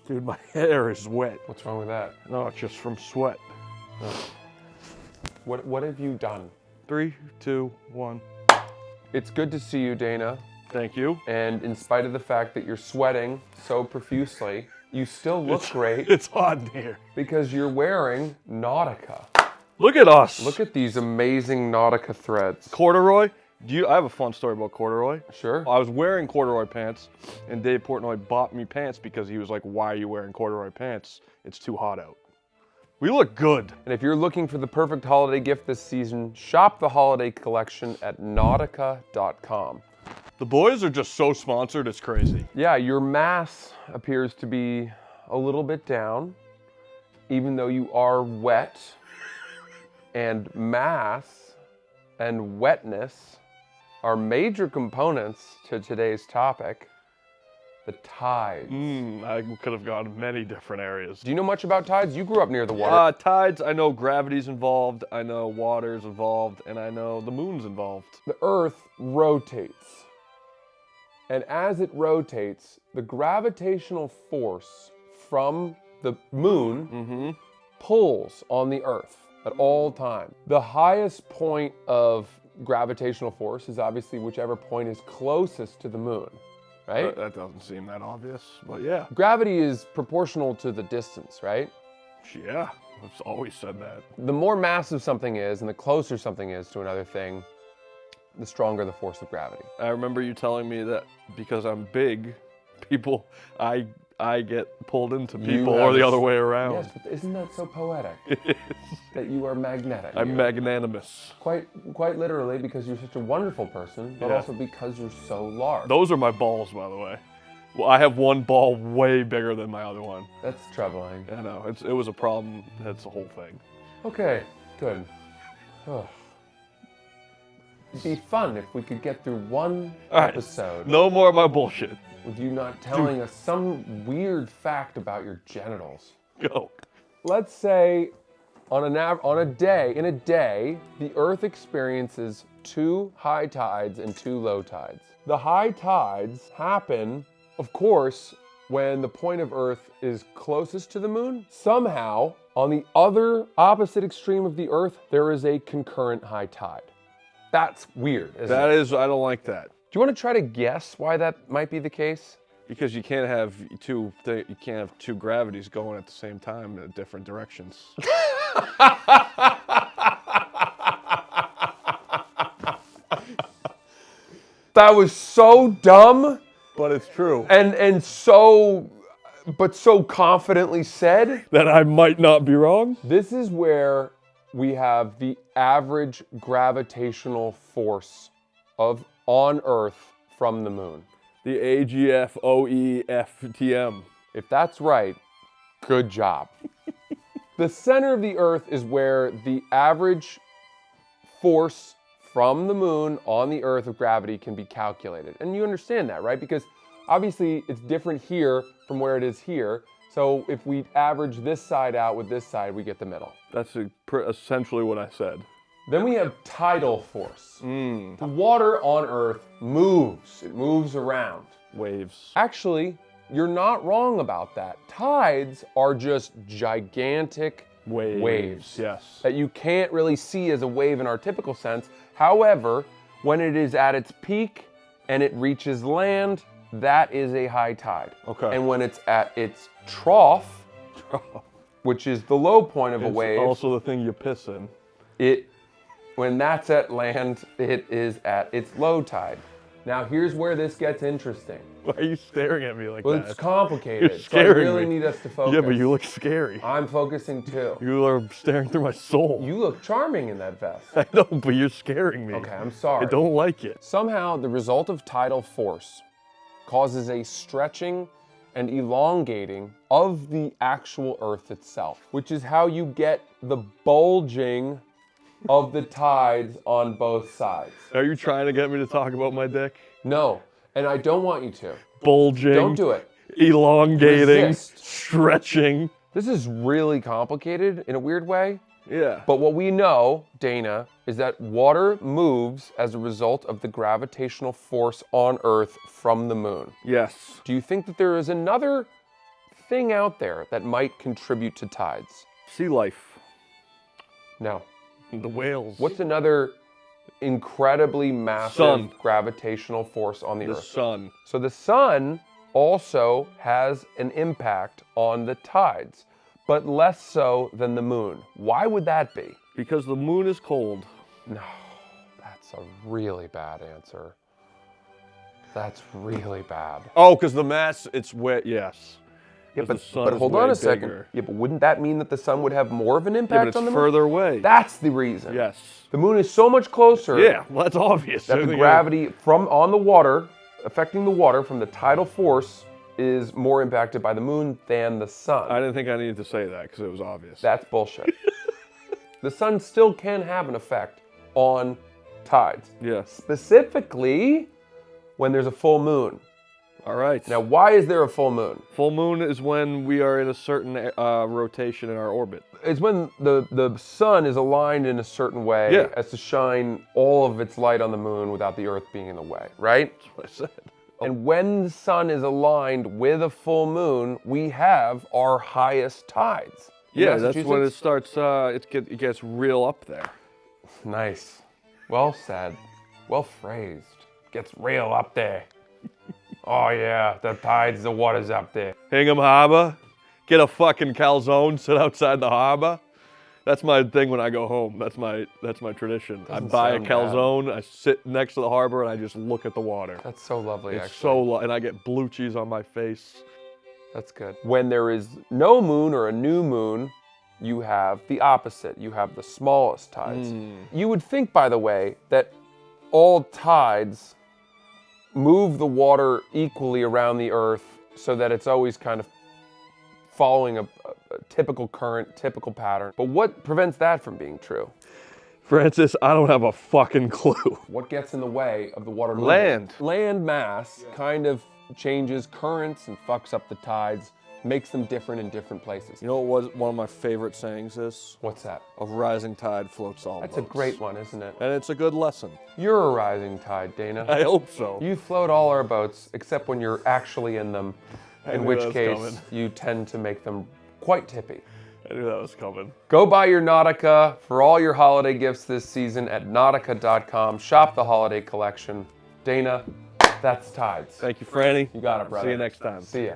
Dude, my hair is wet. What's wrong with that? No, it's just from sweat. Oh. What have you done? 3, 2, 1. It's good to see you, Dana. Thank you. And in spite of the fact that you're sweating so profusely, you still look great. It's hot in here. Because you're wearing Nautica. Look at us. Look at these amazing Nautica threads. Corduroy. I have a fun story about corduroy. Sure. I was wearing corduroy pants, and Dave Portnoy bought me pants because he was like, "Why are you wearing corduroy pants? It's too hot out." We look good. And if you're looking for the perfect holiday gift this season, shop the holiday collection at Nautica.com. The boys are just so sponsored, it's crazy. Yeah, your mass appears to be a little bit down, even though you are wet. And mass and wetness are major components to today's topic, the tides. I could have gone many different areas. Do you know much about tides? You grew up near the water. Tides, I know gravity's involved, I know water's involved, and I know the moon's involved. The Earth rotates. And as it rotates, the gravitational force from the moon pulls on the Earth at all times. The highest point of gravitational force is obviously whichever point is closest to the moon, right? That doesn't seem that obvious, but yeah. Gravity is proportional to the distance, right? Yeah, I've always said that. The more massive something is and the closer something is to another thing, the stronger the force of gravity. I remember you telling me that because I'm big, I get pulled into people or the other way around. Yes, but isn't that so poetic? It is. That you are magnetic. I'm magnanimous. Quite literally, because you're such a wonderful person, but also because you're so large. Those are my balls, by the way. Well, I have one ball way bigger than my other one. That's troubling. I know, it was a problem. That's the whole thing. Okay, good. Oh. It'd be fun if we could get through one episode. No more of my bullshit. With you not telling us some weird fact about your genitals. Go. Let's say in a day, the Earth experiences 2 high tides and 2 low tides. The high tides happen, of course, when the point of Earth is closest to the moon. Somehow, on the other opposite extreme of the Earth, there is a concurrent high tide. That's weird, isn't it? I don't like that. Do you want to try to guess why that might be the case? Because you can't have two gravities going at the same time in different directions. That was so dumb. But it's true. And so confidently said. That I might not be wrong. This is where we have the average gravitational force on Earth from the moon. The AGFOEFTM. If that's right, good job. The center of the Earth is where the average force from the moon on the Earth of gravity can be calculated. And you understand that, right? Because obviously it's different here from where it is here. So if we average this side out with this side, we get the middle. That's essentially what I said. Then we have tidal force. The water on Earth moves. It moves around. Waves. Actually, you're not wrong about that. Tides are just gigantic waves. Yes. That you can't really see as a wave in our typical sense. However, when it is at its peak and it reaches land, that is a high tide. Okay. And when it's at its trough, which is the low point of a wave. Also the thing you piss in. When that's at land, it is at its low tide. Now here's where this gets interesting. Why are you staring at me like that? Well, it's complicated. You're scaring so I really me. need us to focus. Yeah, but you look scary. I'm focusing too. You are staring through my soul. You look charming in that vest. I know, but you're scaring me. Okay, I'm sorry. I don't like it. Somehow, the result of tidal force causes a stretching and elongating of the actual Earth itself, which is how you get the bulging of the tides on both sides. Are you trying to get me to talk about my dick? No, and I don't want you to. Bulging. Don't do it. Elongating. Resist. Stretching. This is really complicated in a weird way. Yeah. But what we know, Dana, is that water moves as a result of the gravitational force on Earth from the moon. Yes. Do you think that there is another thing out there that might contribute to tides? Sea life. No. The whales. What's another incredibly massive Sun. gravitational force on the the Earth? sun? So the sun also has an impact on the tides, but less so than the moon. Why would that be? Because the moon is cold. No, that's a really bad answer. That's really bad. Oh, because the mass, it's wet, yes. Yeah, 'Cause but, the sun but is hold way on a second. bigger. Yeah, but wouldn't that mean that the sun would have more of an Yeah, impact but it's on the moon? further away. That's the reason. Yes. The moon is so much closer Yeah, well, that's obvious. that the gravity from on the water, affecting the water from the tidal force, is more impacted by the moon than the sun. I didn't think I needed to say that because it was obvious. That's bullshit. The sun still can have an effect on tides, Yes. specifically when there's a full moon. All right. Now, why is there a full moon? Full moon is when we are in a certain rotation in our orbit. It's when the sun is aligned in a certain way Yeah. as to shine all of its light on the moon without the Earth being in the way, right? That's what I said. And when the sun is aligned with a full moon, we have our highest tides. In Yeah, that's when it Massachusetts? starts, it gets real up there. Nice. Well said. Well phrased. Gets real up there. Oh yeah, the tides, the water's up there. Hingham Harbor, get a fucking calzone, sit outside the harbor. That's my thing when I go home. That's my tradition. Doesn't I buy a sound bad. calzone, I sit next to the harbor, and I just look at the water. That's so lovely, It's actually. and I get blue cheese on my face. That's good. When there is no moon or a new moon, you have the opposite. You have the smallest tides. You would think, by the way, that all tides move the water equally around the Earth so that it's always kind of following a typical current, typical pattern. But what prevents that from being true? Francis, I don't have a fucking clue. What gets in the way of the water moving? Land. Land mass kind of changes currents and fucks up the tides, makes them different in different places. You know what was one of my favorite sayings is? What's that? A rising tide floats all That's a boats. great one, isn't it? And it's a good lesson. You're a rising tide, Dana. I hope so. You float all our boats, except when you're actually in them, in knew which that was case coming. you tend to make them quite tippy. I knew that was coming. Go buy your Nautica for all your holiday gifts this season at nautica.com. Shop the holiday collection. Dana, that's tides. Thank you, Franny. You got it, brother. See you next time. See ya.